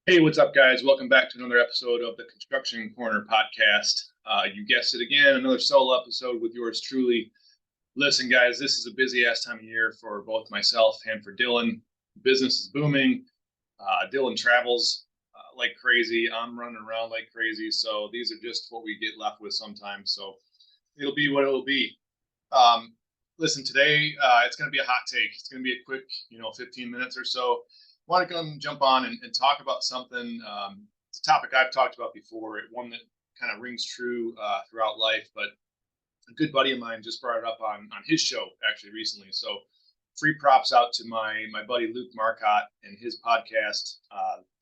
Hey, what's up, guys? Welcome back to another episode of the Construction Corner podcast. You guessed it again, another solo episode with yours truly. Listen, guys, this is a busy ass time of year for both myself and for Dylan. Business is booming. Dylan travels like crazy. I'm running around like crazy. So these are just what we get left with sometimes. So it'll be what it'll be. Um, Listen, today it's going to be a hot take. It's going to be a quick, 15 minutes or so. I want to come jump on and talk about something. It's a topic I've talked about before, one that kind of rings true throughout life. But a good buddy of mine just brought it up on his show actually recently. So free props out to my buddy Luke Marcotte and his podcast.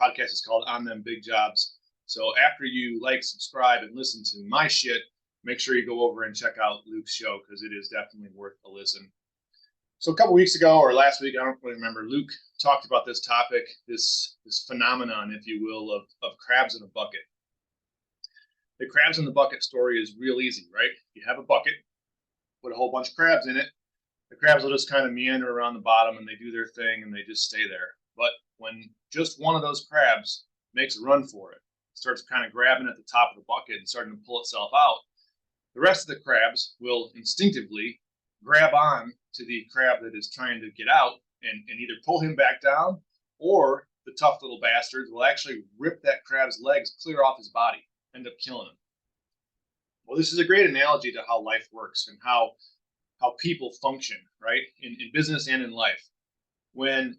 Podcast is called On Them Big Jobs. So after you like, subscribe, and listen to my shit, make sure you go over and check out Luke's show because it is definitely worth a listen. So a couple weeks ago or last week, I don't really remember, Luke talked about this topic, this phenomenon, if you will, of crabs in a bucket. The crabs in the bucket story is real easy, right? You have a bucket, put a whole bunch of crabs in it. The crabs will just kind of meander around the bottom and they do their thing and they just stay there. But when just one of those crabs makes a run for it, starts kind of grabbing at the top of the bucket and starting to pull itself out, the rest of the crabs will instinctively grab on to the crab that is trying to get out and either pull him back down, or the tough little bastards will actually rip that crab's legs clear off his body, end up killing him. Well, this is a great analogy to how life works and how people function, right? In business and in life. When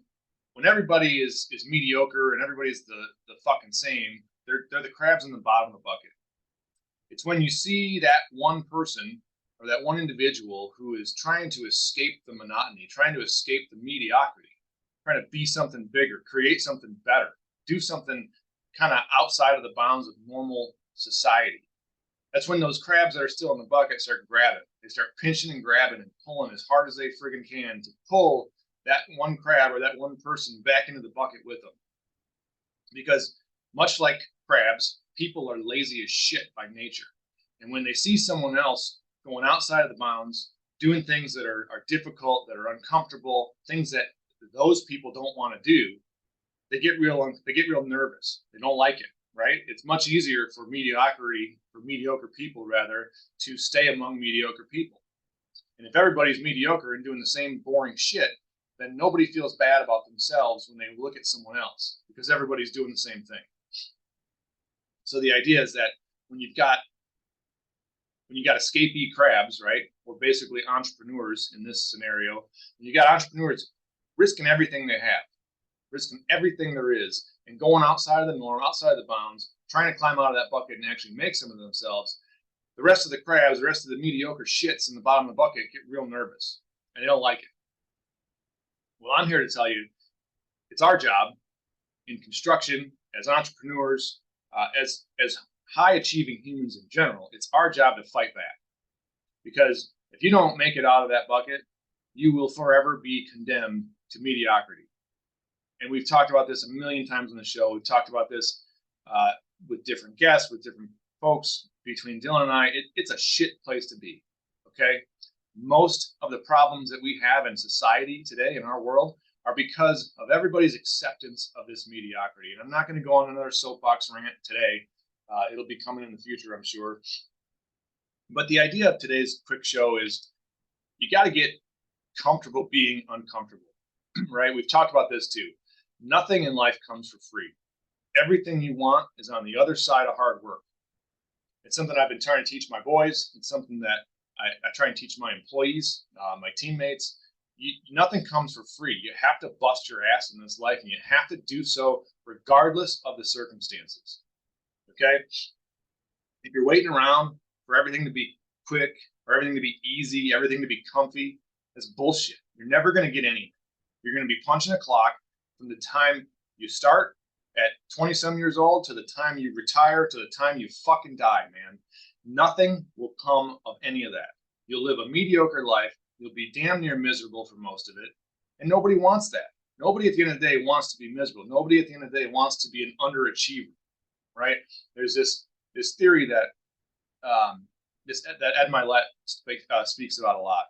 everybody is mediocre and everybody's the fucking same, they're the crabs in the bottom of the bucket. It's when you see that one person or that one individual who is trying to escape the monotony, trying to escape the mediocrity, trying to be something bigger, create something better, do something kind of outside of the bounds of normal society. That's when those crabs that are still in the bucket start grabbing. They start pinching and grabbing and pulling as hard as they friggin' can to pull that one crab or that one person back into the bucket with them. Because much like crabs, people are lazy as shit by nature. And when they see someone else going outside of the bounds, doing things that are difficult, that are uncomfortable, things that those people don't want to do, they get real nervous. They don't like it, right? It's much easier for mediocre people rather, to stay among mediocre people. And if everybody's mediocre and doing the same boring shit, then nobody feels bad about themselves when they look at someone else because everybody's doing the same thing. So the idea is that when you've got escapee crabs, right, or basically entrepreneurs in this scenario, when you got entrepreneurs risking everything they have, risking everything there is, and going outside of the norm, outside of the bounds, trying to climb out of that bucket and actually make some of themselves, the rest of the crabs, the rest of the mediocre shits in the bottom of the bucket get real nervous, and they don't like it. Well, I'm here to tell you, it's our job in construction, as entrepreneurs, as high achieving humans in general, it's our job to fight back. Because if you don't make it out of that bucket, you will forever be condemned to mediocrity. And we've talked about this a million times on the show. We've talked about this with different guests, with different folks. Between Dylan and I, it's a shit place to be. Okay, most of the problems that we have in society today in our world are because of everybody's acceptance of this mediocrity. And I'm not going to go on another soapbox rant today. It'll be coming in the future, I'm sure. But the idea of today's quick show is you got to get comfortable being uncomfortable, right? We've talked about this too. Nothing in life comes for free. Everything you want is on the other side of hard work. It's something I've been trying to teach my boys. It's something that I try and teach my employees, my teammates. Nothing comes for free. You have to bust your ass in this life, and you have to do so regardless of the circumstances. Okay? If you're waiting around for everything to be quick, or everything to be easy, everything to be comfy, that's bullshit. You're never going to get anything. You're going to be punching a clock from the time you start at 20-some years old to the time you retire to the time you fucking die, man. Nothing will come of any of that. You'll live a mediocre life. You'll be damn near miserable for most of it. And nobody wants that. Nobody at the end of the day wants to be miserable. Nobody at the end of the day wants to be an underachiever, right? There's this theory that that Ed Milet speaks about a lot.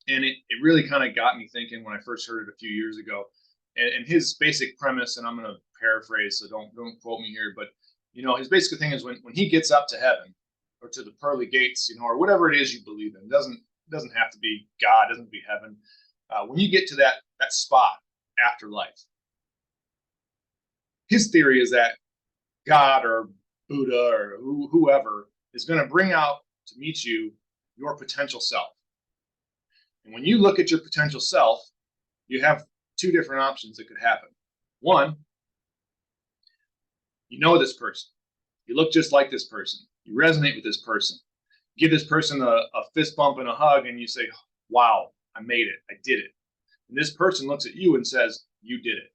And it really kind of got me thinking when I first heard it a few years ago. And his basic premise, and I'm going to paraphrase, so don't quote me here, but his basic thing is when he gets up to heaven or to the pearly gates, or whatever it is you believe in, doesn't have to be God, doesn't have to be heaven. When you get to that spot after life, his theory is that God or Buddha or whoever is going to bring out to meet you your potential self. And when you look at your potential self, you have two different options that could happen. One, you know this person. You look just like this person. You resonate with this person. You give this person a fist bump and a hug, and you say, wow, I made it. I did it. And this person looks at you and says, you did it.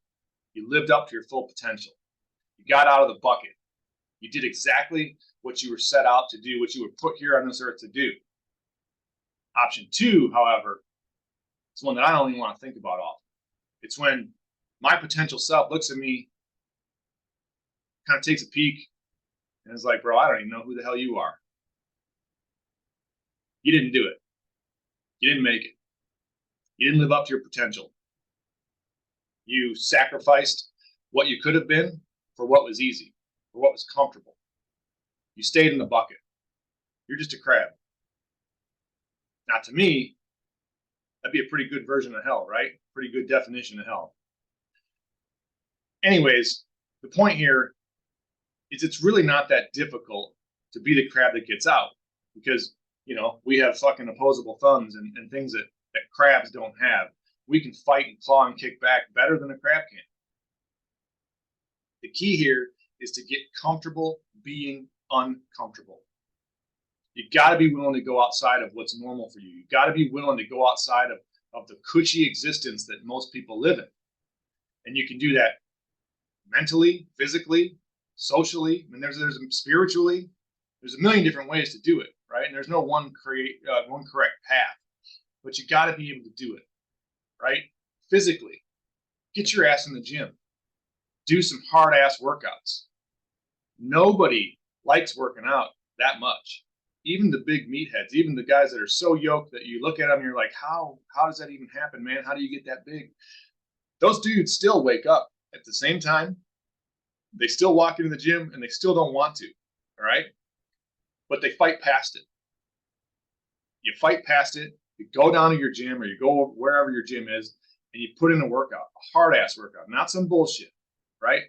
You lived up to your full potential. You got out of the bucket. You did exactly what you were set out to do, what you were put here on this earth to do. Option two, however, is one that I don't even want to think about often. It's when my potential self looks at me, kind of takes a peek, and is like, bro, I don't even know who the hell you are. You didn't do it. You didn't make it. You didn't live up to your potential. You sacrificed what you could have been for what was easy, for what was comfortable. You stayed in the bucket. You're just a crab. Now, to me, that'd be a pretty good version of hell, right? Pretty good definition of hell. Anyways, the point here is it's really not that difficult to be the crab that gets out, because, we have fucking opposable thumbs and things that crabs don't have. We can fight and claw and kick back better than a crab can. The key here is to get comfortable being uncomfortable. You got to be willing to go outside of what's normal for you. You got to be willing to go outside of the cushy existence that most people live in. And you can do that mentally, physically, socially. I mean, there's spiritually. There's a million different ways to do it, right? And there's no one correct path. But you got to be able to do it, right? Physically, get your ass in the gym. Do some hard ass workouts. Nobody likes working out that much. Even the big meatheads, even the guys that are so yoked that you look at them and you're like, how does that even happen, man? How do you get that big? Those dudes still wake up at the same time. They still walk into the gym and they still don't want to, all right? But they fight past it. You fight past it. You go down to your gym or you go wherever your gym is and you put in a workout, a hard-ass workout, not some bullshit, right?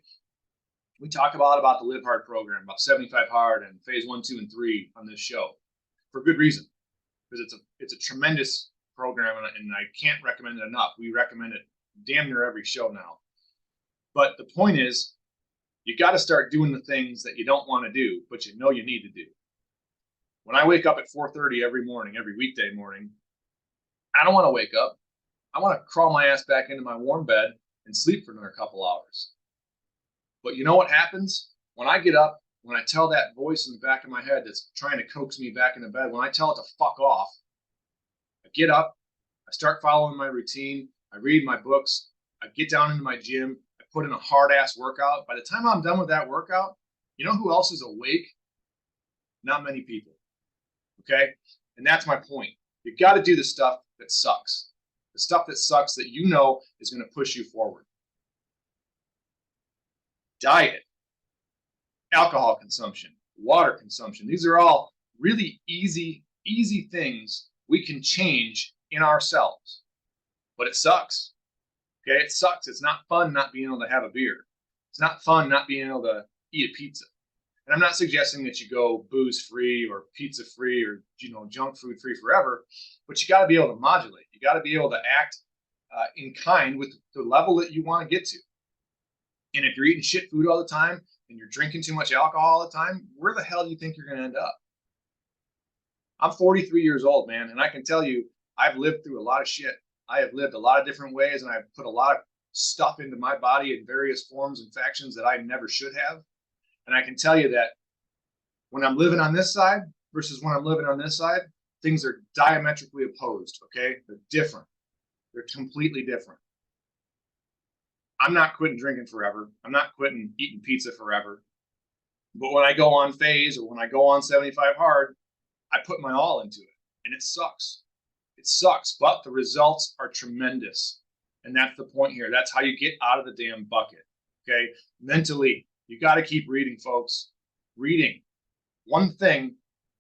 We talk a lot about the Live Hard program, about 75 Hard and phase 1, 2, and 3 on this show for good reason, because it's a tremendous program and I can't recommend it enough. We recommend it damn near every show now. But the point is, you got to start doing the things that you don't want to do, but you know you need to do. When I wake up at 4:30 every morning, every weekday morning, I don't want to wake up. I want to crawl my ass back into my warm bed and sleep for another couple hours. But you know what happens? When I get up, when I tell that voice in the back of my head that's trying to coax me back into bed, when I tell it to fuck off, I get up, I start following my routine, I read my books, I get down into my gym, I put in a hard-ass workout. By the time I'm done with that workout, you know who else is awake? Not many people, okay? And that's my point. You got to do the stuff that sucks. The stuff that sucks that you know is going to push you forward. Diet, alcohol consumption, water consumption. These are all really easy things we can change in ourselves. But it sucks. Okay, it sucks. It's not fun not being able to have a beer. It's not fun not being able to eat a pizza. And I'm not suggesting that you go booze free or pizza free or junk food free forever, but you got to be able to modulate. You got to be able to act in kind with the level that you want to get to. And if you're eating shit food all the time and you're drinking too much alcohol all the time, where the hell do you think you're going to end up? I'm 43 years old, man, and I can tell you I've lived through a lot of shit. I have lived a lot of different ways, and I've put a lot of stuff into my body in various forms and factions that I never should have. And I can tell you that when I'm living on this side versus when I'm living on this side, things are diametrically opposed, okay? They're different. They're completely different. I'm not quitting drinking forever. I'm not quitting eating pizza forever. But when I go on phase or when I go on 75 hard, I put my all into it. And it sucks. It sucks, but the results are tremendous. And that's the point here. That's how you get out of the damn bucket. Okay. Mentally, you got to keep reading, folks. Reading. One thing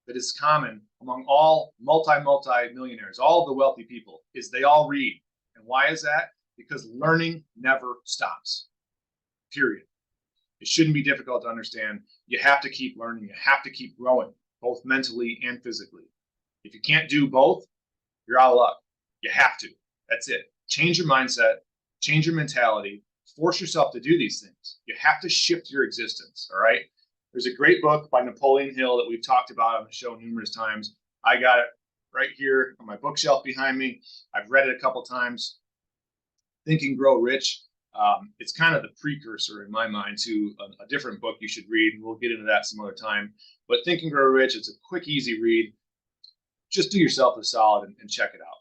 that is common among all multi-millionaires, all the wealthy people, is they all read. And why is that? Because learning never stops. Period. It shouldn't be difficult to understand. You have to keep learning. You have to keep growing, both mentally and physically. If you can't do both, you're out of luck. You have to. That's it. Change your mindset, change your mentality, force yourself to do these things. You have to shift your existence, all right? There's a great book by Napoleon Hill that we've talked about on the show numerous times. I got it right here on my bookshelf behind me. I've read it a couple times. Think and Grow Rich. It's kind of the precursor in my mind to a different book you should read, and we'll get into that some other time. But Think and Grow Rich, it's a quick, easy read. Just do yourself a solid and check it out.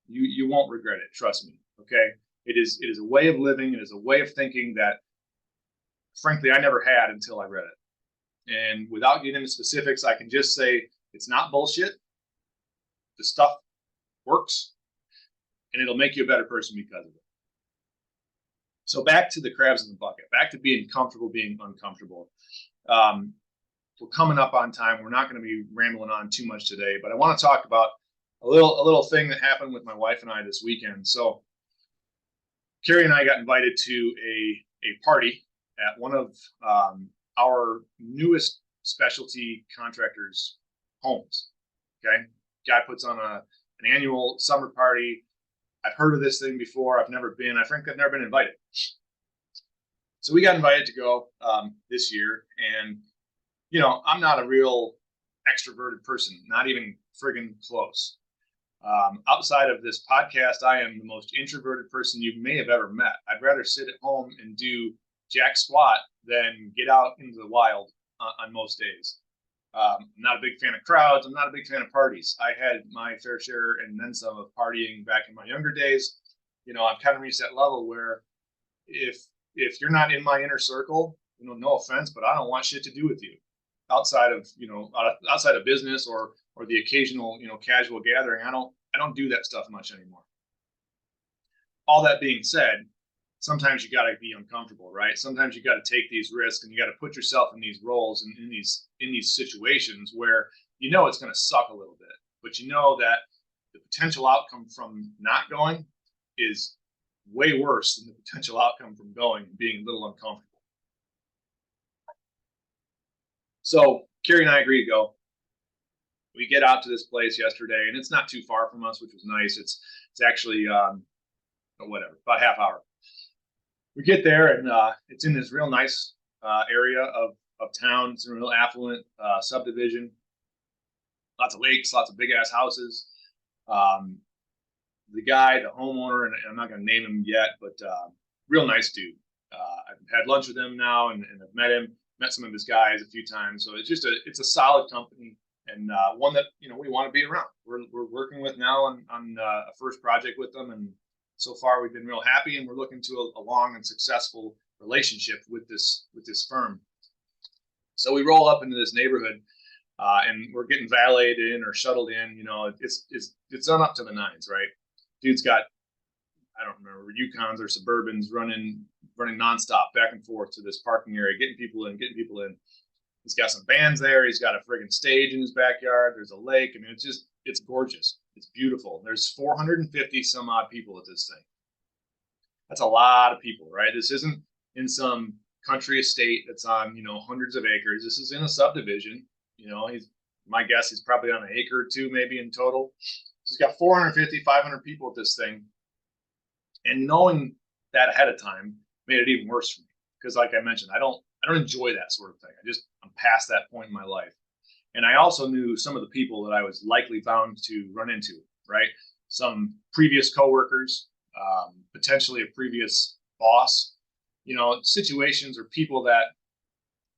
You won't regret it. Trust me. Okay. It is a way of living. It is a way of thinking that, frankly, I never had until I read it. And without getting into specifics, I can just say it's not bullshit. The stuff works, and it'll make you a better person because of it. So back to the crabs in the bucket, back to being comfortable, being uncomfortable. We're coming up on time. We're not going to be rambling on too much today, but I want to talk about a little thing that happened with my wife and I this weekend. So Carrie and I got invited to a party at one of our newest specialty contractors' homes. Okay, guy puts on an annual summer party. I've heard of this thing before. I've never been. Frankly, I've never been invited. So we got invited to go this year, and you know, I'm not a real extroverted person, not even friggin' close. Outside of this podcast, I am the most introverted person you may have ever met. I'd rather sit at home and do jack squat than get out into the wild on most days. I'm not a big fan of crowds. I'm not a big fan of parties. I had my fair share and then some of partying back in my younger days. You know, I've kind of reached that level where if you're not in my inner circle, you know, no offense, but I don't want shit to do with you outside of business or the occasional, you know, casual gathering. I don't do that stuff much anymore. All that being said, sometimes you got to be uncomfortable, right? Sometimes you got to take these risks, and you got to put yourself in these roles and in these situations where you know it's going to suck a little bit, but you know that the potential outcome from not going is way worse than the potential outcome from going and being a little uncomfortable. So Carrie and I agreed to go. We get out to this place yesterday, and it's not too far from us, which was nice. It's actually whatever, about a half hour. We get there, and it's in this real nice area of town. It's a real affluent subdivision. Lots of lakes, lots of big ass houses. The guy, the homeowner, and I'm not going to name him yet, but real nice dude. I've had lunch with him now, and I've met some of his guys a few times. So it's a solid company, and one that, you know, we want to be around. We're working with now on a first project with them, and so far we've been real happy, and we're looking to a long and successful relationship with this firm. So we roll up into this neighborhood, and we're getting valeted in or shuttled in. You know, it's done up to the nines, right? Dude's got, I don't remember, Yukons or Suburbans running nonstop back and forth to this parking area, getting people in. He's got some bands there. He's got a friggin' stage in his backyard. There's a lake. I mean, it's gorgeous. It's beautiful. There's 450 some odd people at this thing. That's a lot of people, right? This isn't in some country estate that's on, you know, hundreds of acres. This is in a subdivision. You know, my guess he's probably on an acre or two, maybe in total. So he's got 450, 500 people at this thing. And knowing that ahead of time made it even worse for me. Because like I mentioned, I don't enjoy that sort of thing. I'm past that point in my life. And I also knew some of the people that I was likely bound to run into, right? Some previous coworkers, potentially a previous boss, you know, situations or people that,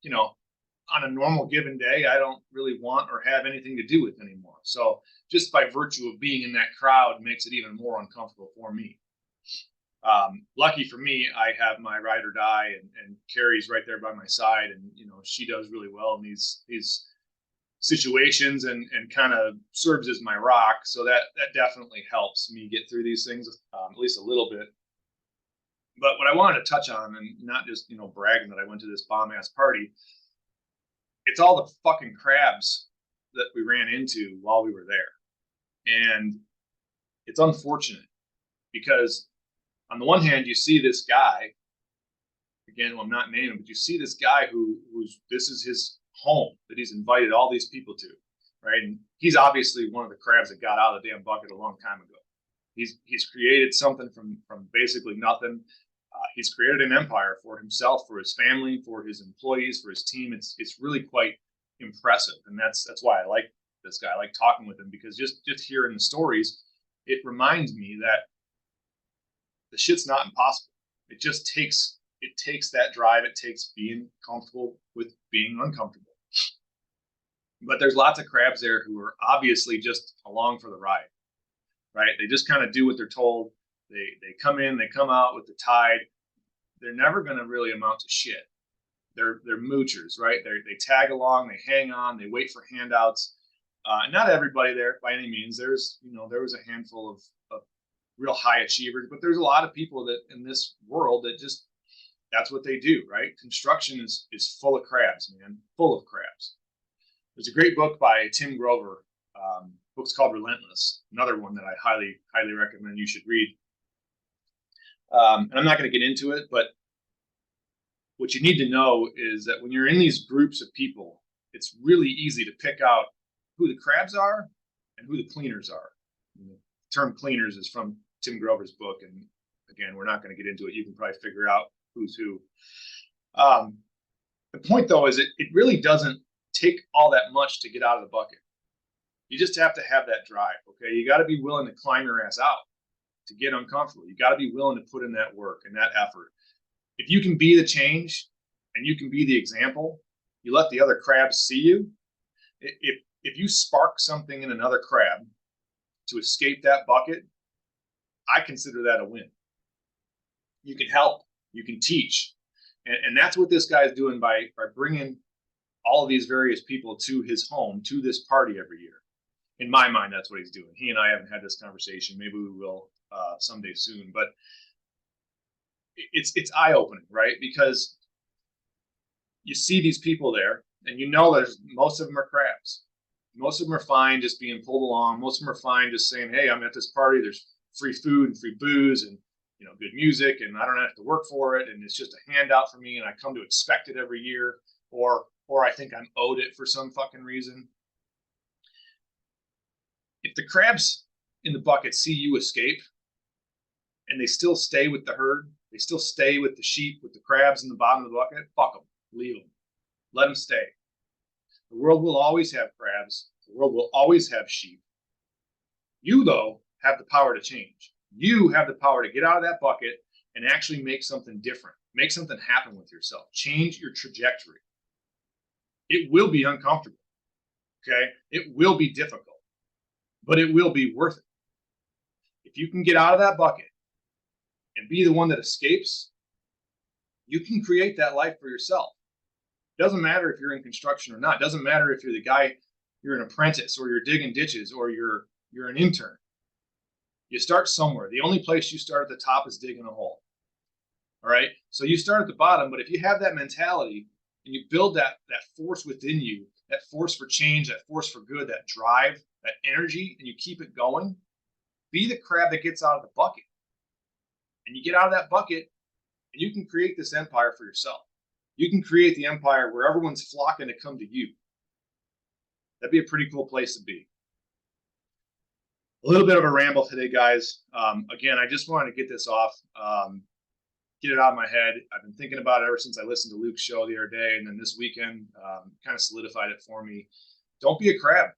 you know, on a normal given day, I don't really want or have anything to do with anymore. So just by virtue of being in that crowd makes it even more uncomfortable for me. Lucky for me, I have my ride or die, and Carrie's right there by my side, and you know, she does really well in these situations and kind of serves as my rock. So that definitely helps me get through these things, at least a little bit. But what I wanted to touch on, and not just, bragging that I went to this bomb ass party, it's all the fucking crabs that we ran into while we were there. And it's unfortunate because on the one hand, you see this guy, again, I'm not naming, but you see this guy who's this is his home that he's invited all these people to, right? And he's obviously one of the crabs that got out of the damn bucket a long time ago. He's created something from basically nothing. He's created an empire for himself, for his family, for his employees, for his team. It's really quite impressive, and that's why I like this guy. I like talking with him because just hearing the stories, it reminds me that the shit's not impossible. It just takes that drive. It takes being comfortable with being uncomfortable. But there's lots of crabs there who are obviously just along for the ride, right? They just kind of do what they're told. They come in, they come out with the tide. They're never going to really amount to shit. They're moochers, right? They tag along, they hang on, they wait for handouts. Not everybody there by any means. There was a handful of real high achievers, but there's a lot of people that in this world that just, that's what they do, right? Construction is full of crabs, man, full of crabs. There's a great book by Tim Grover. Book's called Relentless. Another one that I highly, highly recommend you should read. And I'm not going to get into it, but what you need to know is that when you're in these groups of people, it's really easy to pick out who the crabs are and who the cleaners are. The term cleaners is from Tim Grover's book. And again, we're not going to get into it. You can probably figure out who's who. The point, though, is it really doesn't take all that much to get out of the bucket. You just have to have that drive, okay? You got to be willing to climb your ass out to get uncomfortable. You got to be willing to put in that work and that effort. If you can be the change and you can be the example, you let the other crabs see you. If you spark something in another crab to escape that bucket, I consider that a win. You can help, you can teach. And that's what this guy is doing by bringing all of these various people to his home, to this party every year. In my mind, that's what he's doing. He and I haven't had this conversation. Maybe we will someday soon. But it's eye-opening, right? Because you see these people there, and you know there's most of them are crabs. Most of them are fine just being pulled along. Most of them are fine just saying, hey, I'm at this party. There's free food and free booze and good music, and I don't have to work for it, and it's just a handout for me, and I come to expect it every year, or I think I'm owed it for some fucking reason. If the crabs in the bucket see you escape and they still stay with the herd, they still stay with the sheep, with the crabs in the bottom of the bucket, fuck them, leave them, let them stay. The world will always have crabs. The world will always have sheep. You, though, have the power to change. You have the power to get out of that bucket and actually make something different, make something happen with yourself, change your trajectory. It will be uncomfortable, okay? It will be difficult, but it will be worth it. If you can get out of that bucket and be the one that escapes, you can create that life for yourself. It doesn't matter if you're in construction or not. It doesn't matter if you're the guy, you're an apprentice, or you're digging ditches, or you're an intern. You start somewhere. The only place you start at the top is digging a hole. All right? So you start at the bottom, but if you have that mentality and you build that force within you, that force for change, that force for good, that drive, that energy, and you keep it going, be the crab that gets out of the bucket. And you get out of that bucket, and you can create this empire for yourself. You can create the empire where everyone's flocking to come to you. That'd be a pretty cool place to be. A little bit of a ramble today, guys. Again, I just wanted to get this off, get it out of my head. I've been thinking about it ever since I listened to Luke's show the other day, and then this weekend kind of solidified it for me. Don't be a crab.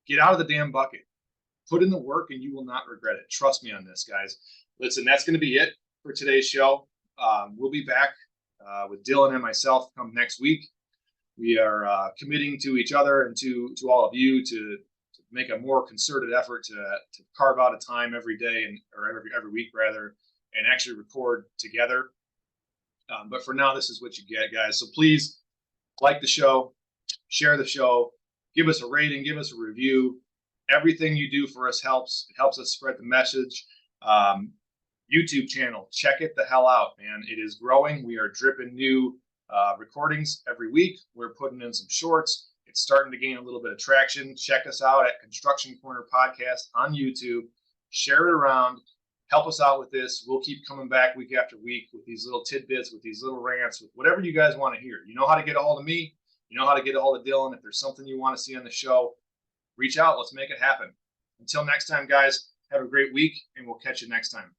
Get out of the damn bucket. Put in the work, and you will not regret it. Trust me on this, guys. Listen, that's going to be it for today's show. We'll be back with Dylan and myself come next week. We are committing to each other and to all of you to make a more concerted effort to carve out a time every day or every week rather, and actually record together. But for now, this is what you get, guys. So please like the show, share the show, give us a rating, give us a review. Everything you do for us helps. It helps us spread the message. YouTube channel, check it the hell out, man. It is growing. We are dripping new recordings every week. We're putting in some shorts. It's starting to gain a little bit of traction. Check us out at Construction Corner Podcast on YouTube. Share it around. Help us out with this. We'll keep coming back week after week with these little tidbits, with these little rants, with whatever you guys want to hear. You know how to get a hold of me. You know how to get a hold of Dylan. If there's something you want to see on the show, reach out. Let's make it happen. Until next time, guys, have a great week, and we'll catch you next time.